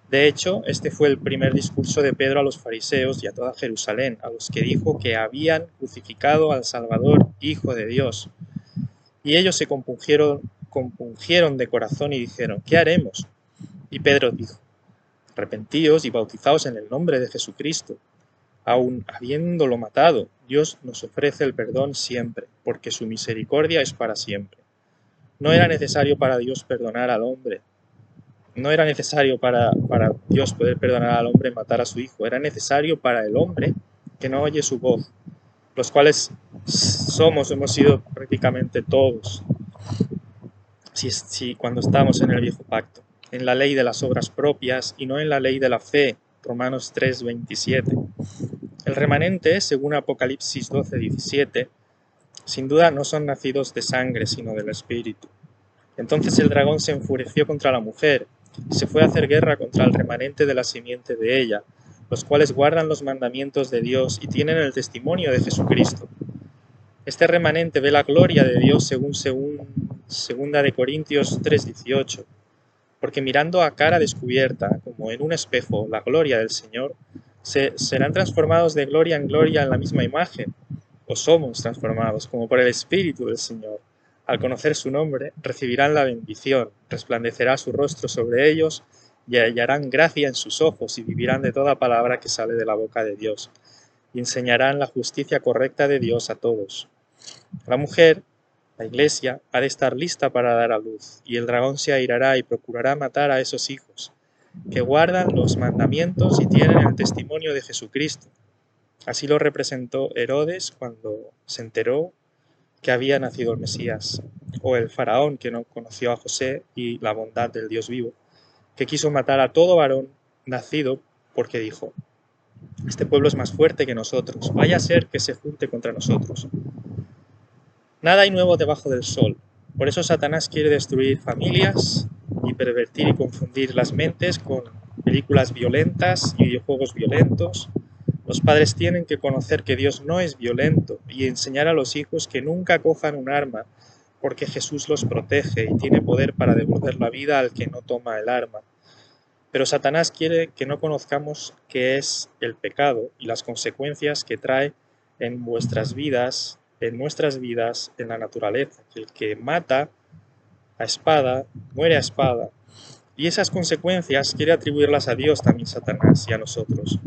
[SPEAKER 1] De hecho, este fue el primer discurso de Pedro a los fariseos y a toda Jerusalén, a los que dijo que habían crucificado al Salvador, Hijo de Dios. Y ellos se compungieron de corazón y dijeron, ¿qué haremos? Y Pedro dijo, arrepentíos y bautizaos en el nombre de Jesucristo. Aun habiéndolo matado, Dios nos ofrece el perdón siempre, porque su misericordia es para siempre. No era necesario para Dios perdonar al hombre. No era necesario para Dios poder perdonar al hombre matar a su hijo. Era necesario para el hombre que no oye su voz, los cuales hemos sido prácticamente todos, cuando estamos en el viejo pacto, en la ley de las obras propias y no en la ley de la fe, Romanos 3:27. El remanente, según Apocalipsis 12:17, sin duda no son nacidos de sangre, sino del Espíritu. Entonces el dragón se enfureció contra la mujer y se fue a hacer guerra contra el remanente de la simiente de ella, los cuales guardan los mandamientos de Dios y tienen el testimonio de Jesucristo. Este remanente ve la gloria de Dios según 2 de Corintios 3:18, porque mirando a cara descubierta, como en un espejo, la gloria del Señor, ¿Serán transformados de gloria en gloria en la misma imagen? ¿O somos transformados como por el Espíritu del Señor? Al conocer su nombre, recibirán la bendición, resplandecerá su rostro sobre ellos y hallarán gracia en sus ojos y vivirán de toda palabra que sale de la boca de Dios. Y enseñarán la justicia correcta de Dios a todos. La mujer, la Iglesia, ha de estar lista para dar a luz, y el dragón se airará y procurará matar a esos hijos, que guardan los mandamientos y tienen el testimonio de Jesucristo. Así lo representó Herodes cuando se enteró que había nacido el Mesías, o el faraón que no conoció a José y la bondad del Dios vivo, que quiso matar a todo varón nacido porque dijo: este pueblo es más fuerte que nosotros, vaya a ser que se junte contra nosotros. Nada hay nuevo debajo del sol. Por eso Satanás quiere destruir familias y pervertir y confundir las mentes con películas violentas y videojuegos violentos. Los padres tienen que conocer que Dios no es violento y enseñar a los hijos que nunca cojan un arma, porque Jesús los protege y tiene poder para devolver la vida al que no toma el arma. Pero Satanás quiere que no conozcamos qué es el pecado y las consecuencias que trae en nuestras vidas, en la naturaleza. El que mata a espada, muere a espada. Y esas consecuencias quiere atribuirlas a Dios también Satanás y a nosotros.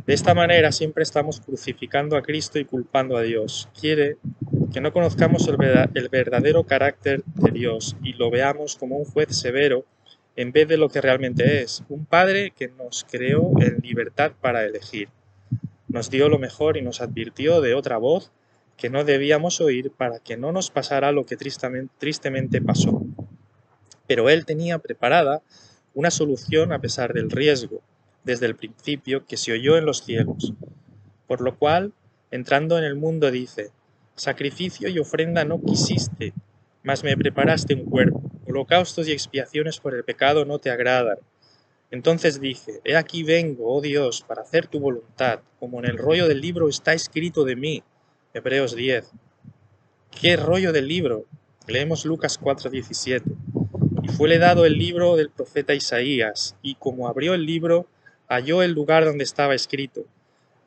[SPEAKER 1] De esta manera siempre estamos crucificando a Cristo y culpando a Dios. Quiere que no conozcamos el verdadero carácter de Dios y lo veamos como un juez severo en vez de lo que realmente es, un Padre que nos creó en libertad para elegir. Nos dio lo mejor y nos advirtió de otra voz que no debíamos oír para que no nos pasara lo que tristemente pasó. Pero Él tenía preparada una solución a pesar del riesgo, desde el principio, que se oyó en los cielos. Por lo cual, entrando en el mundo, dice: sacrificio y ofrenda no quisiste, mas me preparaste un cuerpo. Holocaustos y expiaciones por el pecado no te agradan. Entonces dije: he aquí vengo, oh Dios, para hacer tu voluntad, como en el rollo del libro está escrito de mí. Hebreos 10. ¿Qué rollo del libro? Leemos Lucas 4:17. Y fuele dado el libro del profeta Isaías, y como abrió el libro, halló el lugar donde estaba escrito: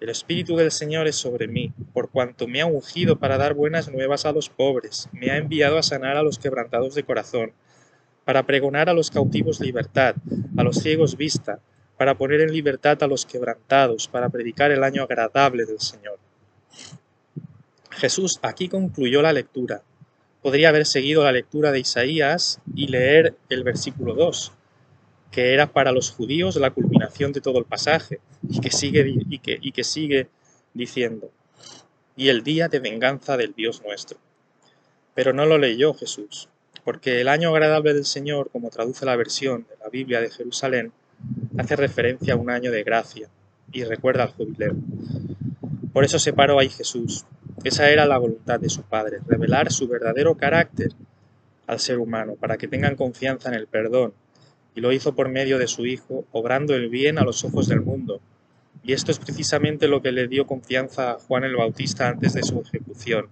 [SPEAKER 1] el Espíritu del Señor es sobre mí, por cuanto me ha ungido para dar buenas nuevas a los pobres, me ha enviado a sanar a los quebrantados de corazón, para pregonar a los cautivos libertad, a los ciegos vista, para poner en libertad a los quebrantados, para predicar el año agradable del Señor. Jesús aquí concluyó la lectura. Podría haber seguido la lectura de Isaías y leer el versículo 2, que era para los judíos la culminación de todo el pasaje, y que sigue diciendo: y el día de venganza del Dios nuestro. Pero no lo leyó Jesús, porque el año agradable del Señor, como traduce la versión de la Biblia de Jerusalén, hace referencia a un año de gracia y recuerda al jubileo. Por eso se paró ahí Jesús. Esa era la voluntad de su Padre, revelar su verdadero carácter al ser humano, para que tengan confianza en el perdón, y lo hizo por medio de su Hijo, obrando el bien a los ojos del mundo. Y esto es precisamente lo que le dio confianza a Juan el Bautista antes de su ejecución.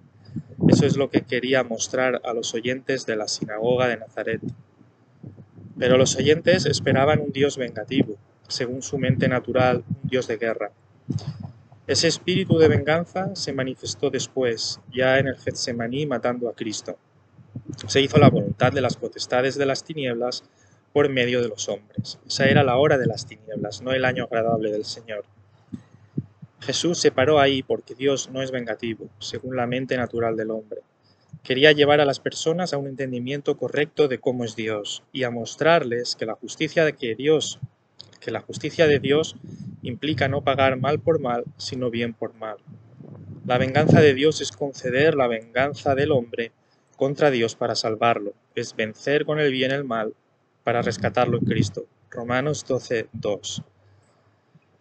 [SPEAKER 1] Eso es lo que quería mostrar a los oyentes de la sinagoga de Nazaret. Pero los oyentes esperaban un Dios vengativo, según su mente natural, un Dios de guerra. Ese espíritu de venganza se manifestó después, ya en el Getsemaní, matando a Cristo. Se hizo la voluntad de las potestades de las tinieblas por medio de los hombres. Esa era la hora de las tinieblas, no el año agradable del Señor. Jesús se paró ahí porque Dios no es vengativo, según la mente natural del hombre. Quería llevar a las personas a un entendimiento correcto de cómo es Dios y a mostrarles que la justicia de Dios implica no pagar mal por mal, sino bien por mal. La venganza de Dios es conceder la venganza del hombre contra Dios para salvarlo, es vencer con el bien el mal para rescatarlo en Cristo. Romanos 12:2.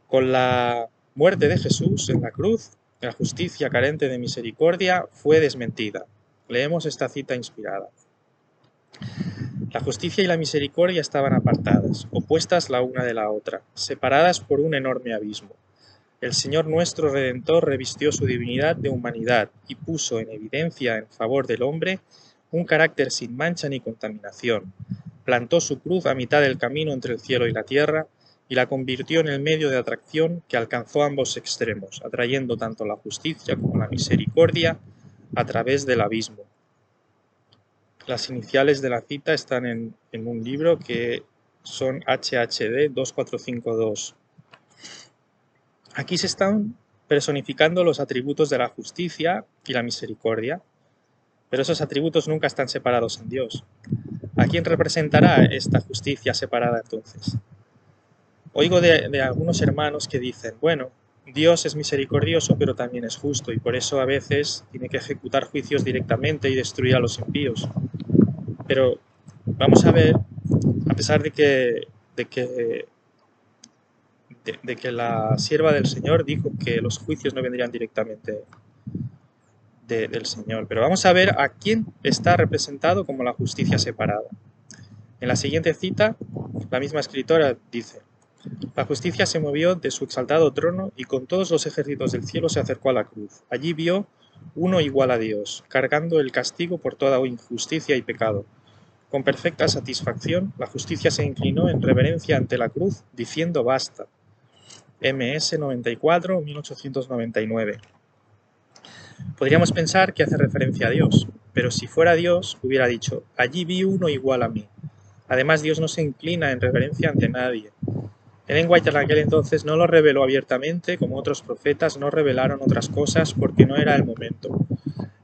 [SPEAKER 1] Con la muerte de Jesús en la cruz, la justicia carente de misericordia fue desmentida. Leemos esta cita inspirada. La justicia y la misericordia estaban apartadas, opuestas la una de la otra, separadas por un enorme abismo. El Señor nuestro Redentor revistió su divinidad de humanidad y puso en evidencia en favor del hombre un carácter sin mancha ni contaminación. Plantó su cruz a mitad del camino entre el cielo y la tierra y la convirtió en el medio de atracción que alcanzó ambos extremos, atrayendo tanto la justicia como la misericordia a través del abismo. Las iniciales de la cita están en un libro que son HHD 2452. Aquí se están personificando los atributos de la justicia y la misericordia, pero esos atributos nunca están separados en Dios. ¿A quién representará esta justicia separada entonces? Oigo de algunos hermanos que dicen, bueno, Dios es misericordioso pero también es justo y por eso a veces tiene que ejecutar juicios directamente y destruir a los impíos. Pero vamos a ver, a pesar de que la sierva del Señor dijo que los juicios no vendrían directamente del Señor, pero vamos a ver a quién está representado como la justicia separada. En la siguiente cita, la misma escritora dice, la justicia se movió de su exaltado trono y con todos los ejércitos del cielo se acercó a la cruz. Allí vio uno igual a Dios, cargando el castigo por toda injusticia y pecado. Con perfecta satisfacción, la justicia se inclinó en reverencia ante la cruz, diciendo basta. MS 94, 1899. Podríamos pensar que hace referencia a Dios, pero si fuera Dios, hubiera dicho, allí vi uno igual a mí. Además, Dios no se inclina en reverencia ante nadie. Ellen White en aquel entonces no lo reveló abiertamente, como otros profetas no revelaron otras cosas porque no era el momento.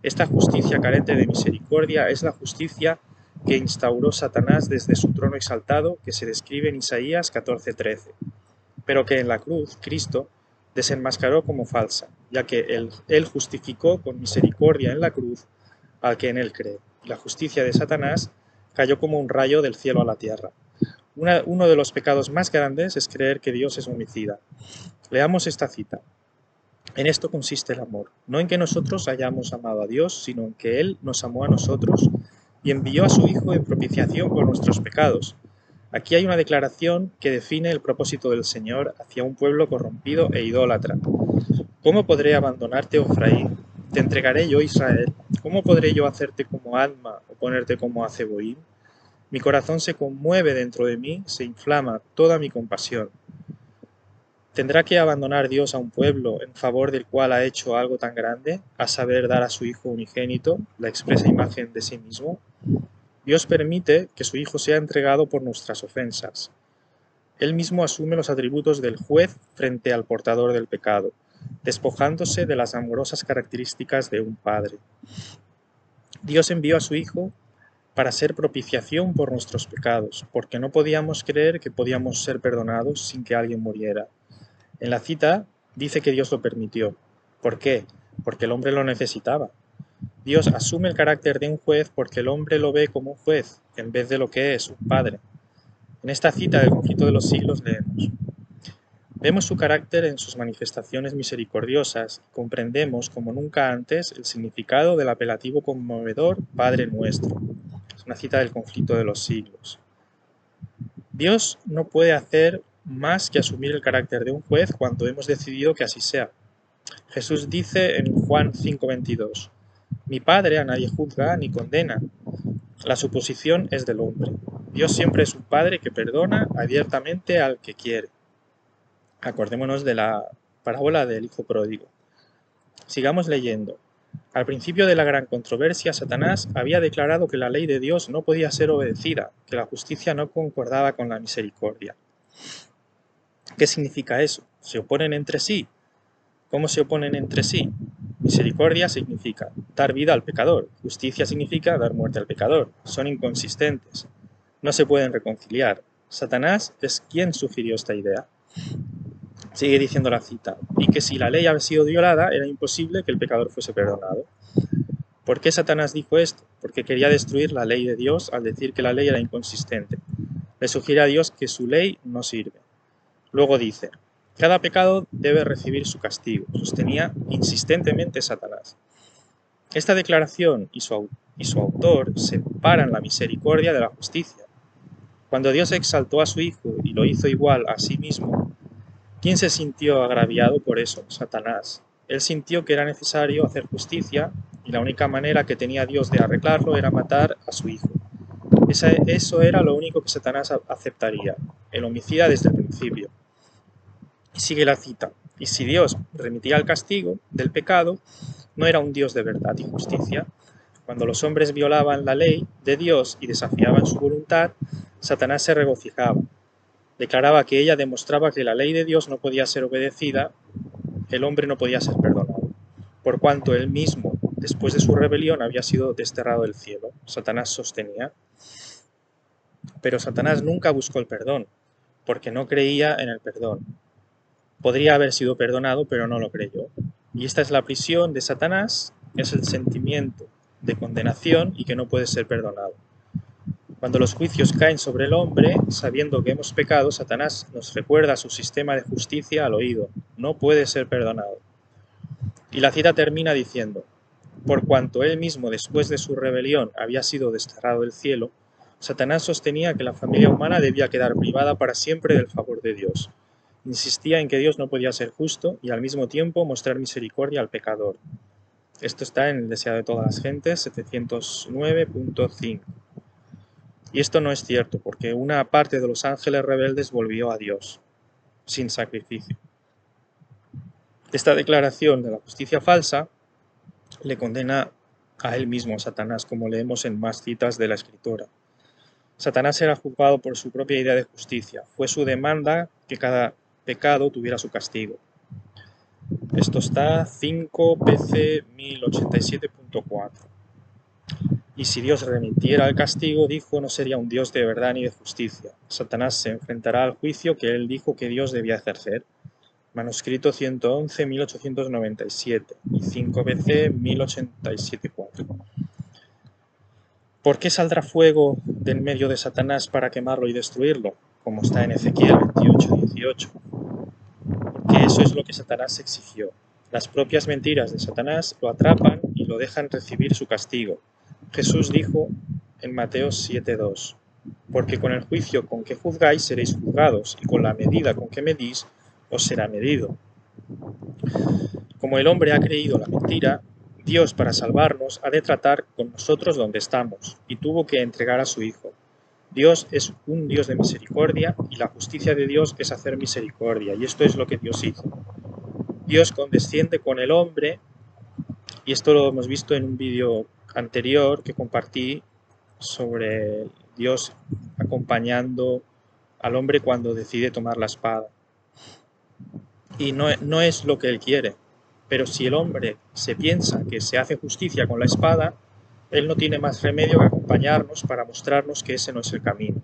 [SPEAKER 1] Esta justicia carente de misericordia es la justicia que instauró Satanás desde su trono exaltado, que se describe en Isaías 14:13, pero que en la cruz Cristo desenmascaró como falsa, ya que él justificó con misericordia en la cruz al que en él cree. Y la justicia de Satanás cayó como un rayo del cielo a la tierra. Uno de los pecados más grandes es creer que Dios es homicida. Leamos esta cita. En esto consiste el amor, no en que nosotros hayamos amado a Dios, sino en que Él nos amó a nosotros y envió a su Hijo en propiciación por nuestros pecados. Aquí hay una declaración que define el propósito del Señor hacia un pueblo corrompido e idólatra. ¿Cómo podré abandonarte, oh Efraín? Te entregaré yo, Israel. ¿Cómo podré yo hacerte como Adma o ponerte como a Zeboim? Mi corazón se conmueve dentro de mí, se inflama toda mi compasión. ¿Tendrá que abandonar Dios a un pueblo en favor del cual ha hecho algo tan grande, a saber, dar a su Hijo unigénito, la expresa imagen de sí mismo? Dios permite que su Hijo sea entregado por nuestras ofensas. Él mismo asume los atributos del juez frente al portador del pecado, despojándose de las amorosas características de un padre. Dios envió a su Hijo para ser propiciación por nuestros pecados, porque no podíamos creer que podíamos ser perdonados sin que alguien muriera. En la cita dice que Dios lo permitió. ¿Por qué? Porque el hombre lo necesitaba. Dios asume el carácter de un juez porque el hombre lo ve como un juez, en vez de lo que es, un padre. En esta cita del conflicto de los siglos leemos: vemos su carácter en sus manifestaciones misericordiosas y comprendemos como nunca antes el significado del apelativo conmovedor Padre Nuestro. Es una cita del conflicto de los siglos. Dios no puede hacer más que asumir el carácter de un juez cuando hemos decidido que así sea. Jesús dice en Juan 5:22, mi Padre a nadie juzga ni condena. La suposición es del hombre. Dios siempre es un Padre que perdona abiertamente al que quiere. Acordémonos de la parábola del Hijo Pródigo. Sigamos leyendo. Al principio de la gran controversia, Satanás había declarado que la ley de Dios no podía ser obedecida, que la justicia no concordaba con la misericordia. ¿Qué significa eso? ¿Se oponen entre sí? ¿Cómo se oponen entre sí? Misericordia significa dar vida al pecador, justicia significa dar muerte al pecador. Son inconsistentes, no se pueden reconciliar. Satanás es quien sugirió esta idea. Sigue diciendo la cita, y que si la ley había sido violada, era imposible que el pecador fuese perdonado. ¿Por qué Satanás dijo esto? Porque quería destruir la ley de Dios al decir que la ley era inconsistente. Le sugiere a Dios que su ley no sirve. Luego dice, cada pecado debe recibir su castigo, sostenía insistentemente Satanás. Esta declaración y su autor separan la misericordia de la justicia. Cuando Dios exaltó a su Hijo y lo hizo igual a sí mismo, ¿quién se sintió agraviado por eso? Satanás. Él sintió que era necesario hacer justicia y la única manera que tenía Dios de arreglarlo era matar a su Hijo. Eso era lo único que Satanás aceptaría, el homicida desde el principio. Y sigue la cita. Y si Dios remitía el castigo del pecado, no era un Dios de verdad y justicia. Cuando los hombres violaban la ley de Dios y desafiaban su voluntad, Satanás se regocijaba. Declaraba que ella demostraba que la ley de Dios no podía ser obedecida, el hombre no podía ser perdonado, por cuanto él mismo, después de su rebelión, había sido desterrado del cielo. Satanás sostenía. Pero Satanás nunca buscó el perdón, porque no creía en el perdón. Podría haber sido perdonado, pero no lo creyó. Y esta es la prisión de Satanás, es el sentimiento de condenación y que no puede ser perdonado. Cuando los juicios caen sobre el hombre, sabiendo que hemos pecado, Satanás nos recuerda su sistema de justicia al oído. No puede ser perdonado. Y la cita termina diciendo: por cuanto él mismo, después de su rebelión, había sido desterrado del cielo, Satanás sostenía que la familia humana debía quedar privada para siempre del favor de Dios. Insistía en que Dios no podía ser justo y al mismo tiempo mostrar misericordia al pecador. Esto está en el Deseado de todas las gentes, 709.5. Y esto no es cierto, porque una parte de los ángeles rebeldes volvió a Dios, sin sacrificio. Esta declaración de la justicia falsa le condena a él mismo, a Satanás, como leemos en más citas de la Escritura. Satanás era juzgado por su propia idea de justicia. Fue su demanda que cada pecado tuviera su castigo. Esto está 5 PC 1087.4. Y si Dios remitiera el castigo, dijo, no sería un Dios de verdad ni de justicia. Satanás se enfrentará al juicio que él dijo que Dios debía ejercer. Manuscrito 111, 1897 y 5 PC 1087.4. ¿Por qué saldrá fuego del medio de Satanás para quemarlo y destruirlo? Como está en Ezequiel 28:18. Porque eso es lo que Satanás exigió. Las propias mentiras de Satanás lo atrapan y lo dejan recibir su castigo. Jesús dijo en Mateo 7:2, porque con el juicio con que juzgáis seréis juzgados, y con la medida con que medís os será medido. Como el hombre ha creído la mentira, Dios, para salvarnos, ha de tratar con nosotros donde estamos, y tuvo que entregar a su Hijo. Dios es un Dios de misericordia, y la justicia de Dios es hacer misericordia, y esto es lo que Dios hizo. Dios condesciende con el hombre, y esto lo hemos visto en un vídeo anterior que compartí sobre Dios acompañando al hombre cuando decide tomar la espada. Y no es lo que él quiere. Pero si el hombre se piensa que se hace justicia con la espada, él no tiene más remedio que acompañarnos para mostrarnos que ese no es el camino,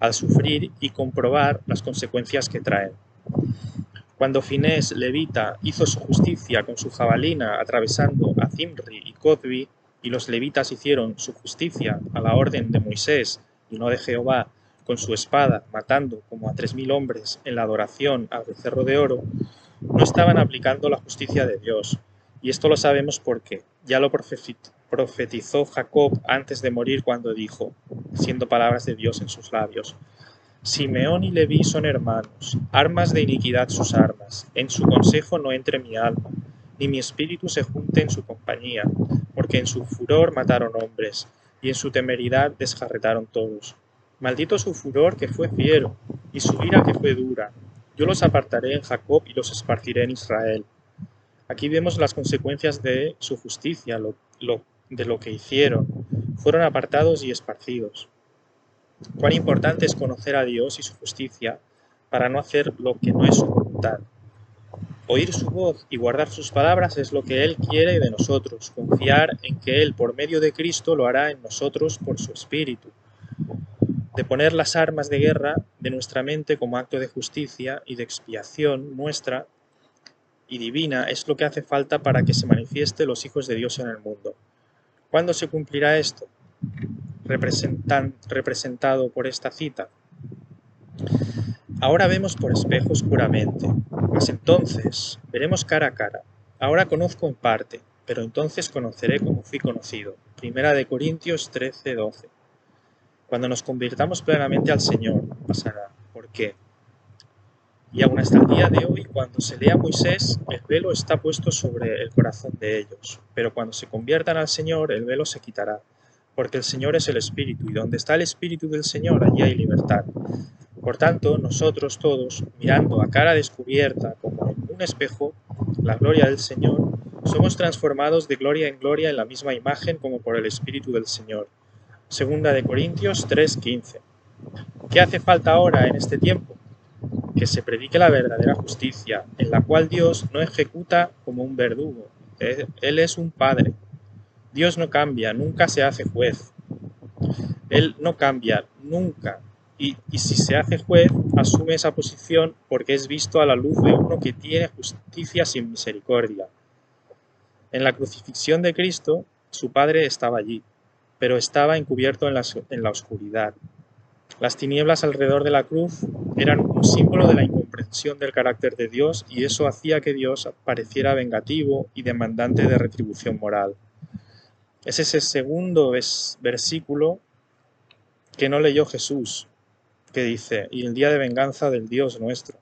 [SPEAKER 1] al sufrir y comprobar las consecuencias que traen. Cuando Finés levita hizo su justicia con su jabalina atravesando a Zimri y Cozbi, y los levitas hicieron su justicia a la orden de Moisés y no de Jehová, con su espada, matando como a 3000 hombres en la adoración al becerro de oro, no estaban aplicando la justicia de Dios. Y esto lo sabemos porque ya lo profetizó Jacob antes de morir cuando dijo, siendo palabras de Dios en sus labios: Simeón y Leví son hermanos, armas de iniquidad sus armas. En su consejo no entre mi alma, ni mi espíritu se junte en su compañía, porque en su furor mataron hombres, y en su temeridad desjarretaron todos. Maldito su furor que fue fiero, y su ira que fue dura. Yo los apartaré en Jacob y los esparciré en Israel. Aquí vemos las consecuencias de su justicia, de lo que hicieron. Fueron apartados y esparcidos. Cuán importante es conocer a Dios y su justicia para no hacer lo que no es su voluntad. Oír su voz y guardar sus palabras es lo que Él quiere de nosotros, confiar en que Él, por medio de Cristo, lo hará en nosotros por su Espíritu. De poner las armas de guerra de nuestra mente como acto de justicia y de expiación nuestra y divina es lo que hace falta para que se manifieste los hijos de Dios en el mundo. ¿Cuándo se cumplirá esto? Representado por esta cita. Ahora vemos por espejo oscuramente, mas entonces veremos cara a cara. Ahora conozco en parte, pero entonces conoceré como fui conocido. Primera de Corintios 13:12. Cuando nos convirtamos plenamente al Señor, pasará. ¿Por qué? Y aún hasta el día de hoy, cuando se lea a Moisés, el velo está puesto sobre el corazón de ellos. Pero cuando se conviertan al Señor, el velo se quitará. porque el Señor es el Espíritu, y donde está el Espíritu del Señor, allí hay libertad. Por tanto, nosotros todos, mirando a cara descubierta como en un espejo la gloria del Señor, somos transformados de gloria en gloria en la misma imagen como por el Espíritu del Señor. Segunda de Corintios 3:15. ¿Qué hace falta ahora en este tiempo? Que se predique la verdadera justicia, en la cual Dios no ejecuta como un verdugo. Él es un padre. Dios no cambia, nunca se hace juez. Él no cambia, nunca. Y si se hace juez, asume esa posición porque es visto a la luz de uno que tiene justicia sin misericordia. En la crucifixión de Cristo, su Padre estaba allí, pero estaba encubierto en la oscuridad. Las tinieblas alrededor de la cruz eran un símbolo de la incomprensión del carácter de Dios, y eso hacía que Dios pareciera vengativo y demandante de retribución moral. Es ese segundo versículo que no leyó Jesús, que dice: y el día de venganza del Dios nuestro,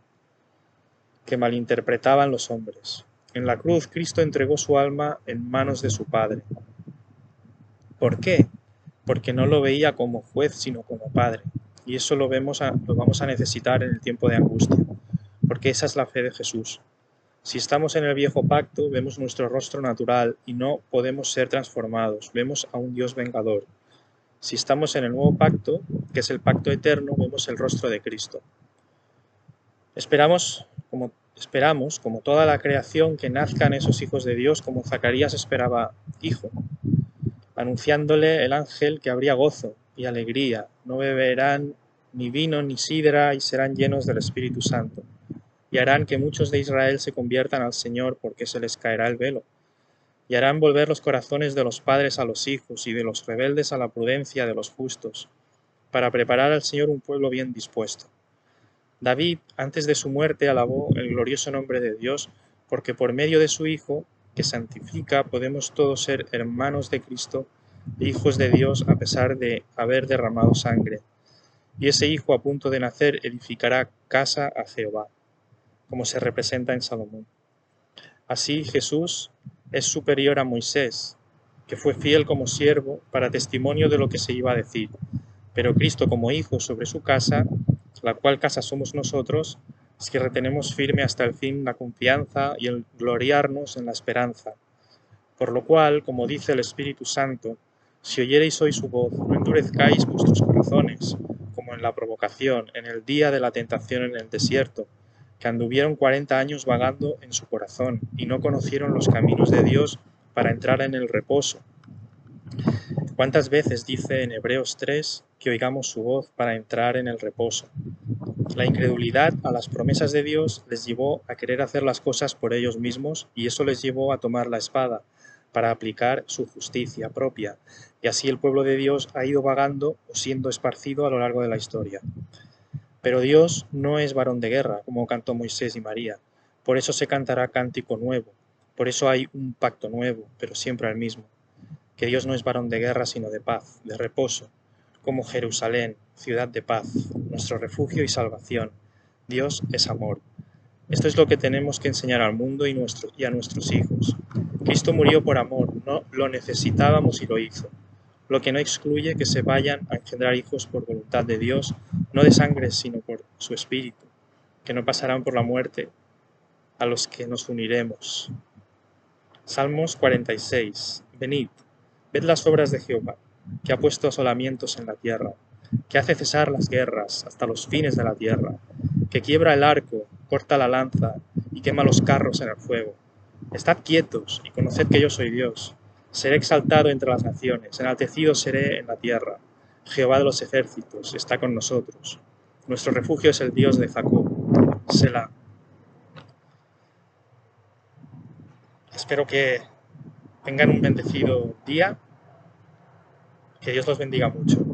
[SPEAKER 1] que malinterpretaban los hombres. En la cruz Cristo entregó su alma en manos de su Padre. ¿Por qué? Porque no lo veía como juez, sino como Padre. Y eso lo vamos a necesitar en el tiempo de angustia, porque esa es la fe de Jesús. Si estamos en el viejo pacto, vemos nuestro rostro natural y no podemos ser transformados, vemos a un Dios vengador. Si estamos en el nuevo pacto, que es el pacto eterno, vemos el rostro de Cristo. Esperamos, como toda la creación, que nazcan esos hijos de Dios, como Zacarías esperaba hijo, anunciándole el ángel que habría gozo y alegría, no beberán ni vino ni sidra y serán llenos del Espíritu Santo, y harán que muchos de Israel se conviertan al Señor, porque se les caerá el velo, y harán volver los corazones de los padres a los hijos y de los rebeldes a la prudencia de los justos, para preparar al Señor un pueblo bien dispuesto. David, antes de su muerte, alabó el glorioso nombre de Dios, porque por medio de su Hijo, que santifica, podemos todos ser hermanos de Cristo e hijos de Dios a pesar de haber derramado sangre. Y ese Hijo, a punto de nacer, edificará casa a Jehová, como se representa en Salomón. Así Jesús es superior a Moisés, que fue fiel como siervo para testimonio de lo que se iba a decir, pero Cristo como Hijo sobre su casa, la cual casa somos nosotros, si retenemos firme hasta el fin la confianza y el gloriarnos en la esperanza. Por lo cual, como dice el Espíritu Santo, si oyereis hoy su voz, no endurezcáis vuestros corazones, como en la provocación, en el día de la tentación en el desierto, que anduvieron 40 años vagando en su corazón, y no conocieron los caminos de Dios para entrar en el reposo. ¿Cuántas veces dice en Hebreos 3 que oigamos su voz para entrar en el reposo? La incredulidad a las promesas de Dios les llevó a querer hacer las cosas por ellos mismos, y eso les llevó a tomar la espada para aplicar su justicia propia, y así el pueblo de Dios ha ido vagando o siendo esparcido a lo largo de la historia. Pero Dios no es varón de guerra, como cantó Moisés y María. Por eso se cantará cántico nuevo, por eso hay un pacto nuevo, pero siempre el mismo. Que Dios no es varón de guerra, sino de paz, de reposo, como Jerusalén, ciudad de paz, nuestro refugio y salvación. Dios es amor. Esto es lo que tenemos que enseñar al mundo y a nuestros hijos. Cristo murió por amor, no lo necesitábamos y lo hizo, lo que no excluye que se vayan a engendrar hijos por voluntad de Dios, no de sangre, sino por su espíritu, que no pasarán por la muerte, a los que nos uniremos. Salmos 46. Venid, ved las obras de Jehová, que ha puesto asolamientos en la tierra, que hace cesar las guerras hasta los fines de la tierra, que quiebra el arco, corta la lanza y quema los carros en el fuego. Estad quietos y conoced que yo soy Dios. Seré exaltado entre las naciones, enaltecido seré en la tierra. Jehová de los ejércitos está con nosotros. Nuestro refugio es el Dios de Jacob. Selah. Espero que tengan un bendecido día. Que Dios los bendiga mucho.